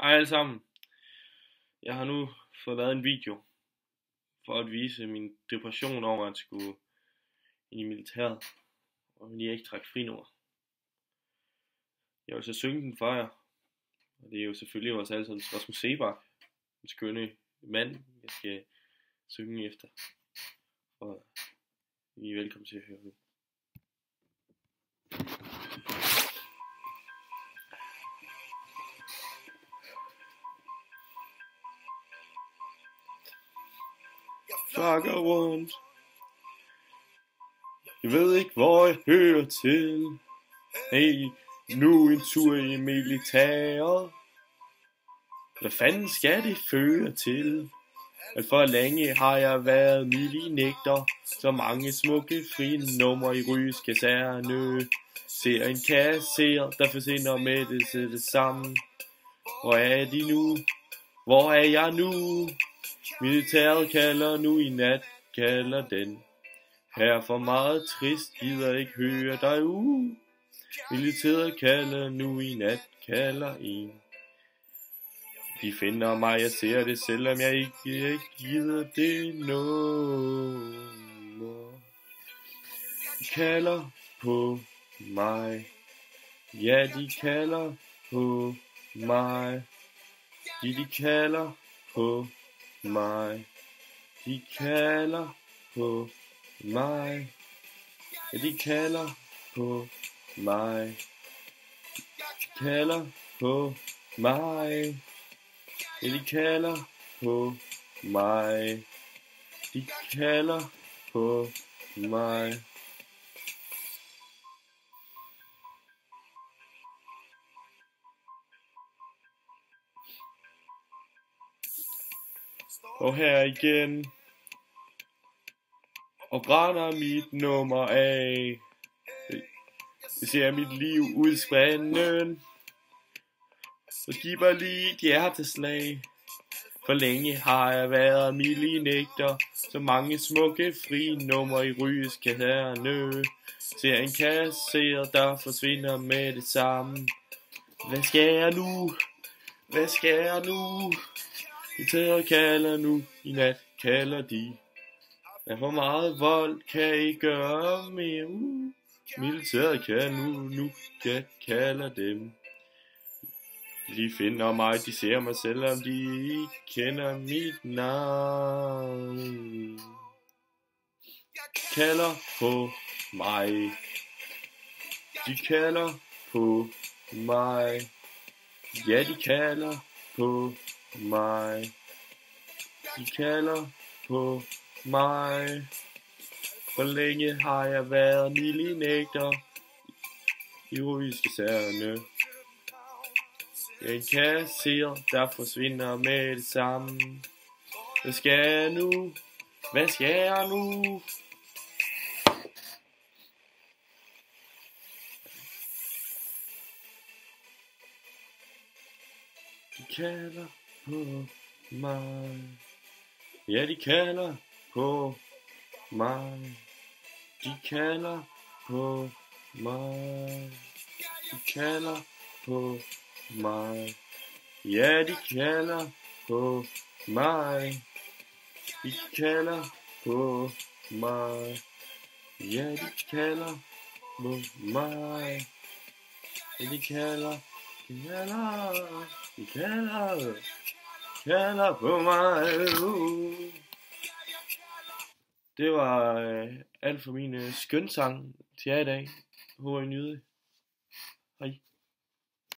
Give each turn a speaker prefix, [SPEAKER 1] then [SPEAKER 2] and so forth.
[SPEAKER 1] Hej alle sammen. Jeg har nu fået lavet en video for at vise min depression over at skulle ind i militæret, og fordi jeg ikke trak frinummer. Jeg vil så synge den for jer, og det er jo selvfølgelig vores allesammens Rasmus Seebach, en skønne mand, jeg skal synge efter. Og I er velkommen til at høre det. Flakker rundt. Jeg ved ikke hvor jeg hører til. Hey, nu en tur i militæret. Hvad fanden skal det føre til? At for længe har jeg været milinægter. Så mange smukke frinumre i Ryges kaserne. Ser en kasser, der forsvinder med det sammen. Hvor er de nu? Hvor er jeg nu? Militæret kalder nu i nat, kalder den. Her for meget trist, gider ikke høre dig Militæret kalder nu i nat, kalder en. De finder mig, jeg ser det, selvom jeg ikke gider det nummer. De kalder på mig. Ja, de kalder på mig. De kalder på mig. De kalder på mig. Ja, de kalder på mig. De kalder på mig. Ja, de kalder på mig. De kalder på mig. Og her igen, og brænder mit nummer af. Jeg ser mit liv udspanden, og giver lige et hjerteslag. For længe har jeg været milinægter, så mange smukke frinumre i Ryges kaserne. Ser en kasser, der forsvinder med det samme. Hvad skal jeg nu? Hvad skal jeg nu? Militæret kalder nu, i nat kalder de. Ja, for meget vold kan I gøre mere. Militæret kan nu jeg kalder dem. De finder mig, de ser mig, selvom de ikke kender mit navn. Kalder på mig. De kalder på mig. Ja, de kalder på mig. De kalder på mig. For længe har jeg været milinægter i Ryges kaserne. En kasser, der forsvinder med det samme. Hvad skal jeg nu? Hvad skal jeg nu? De kalder på mig. Ja, de kalder på mig. De kalder på mig. De kalder på mig. Ja, de kalder på mig. De kalder på mig. Ja, de kalder på mig. Ja, de kalder på mig. Det var alt for mine skønsang til jer i dag. Håber I nyder det. Hej.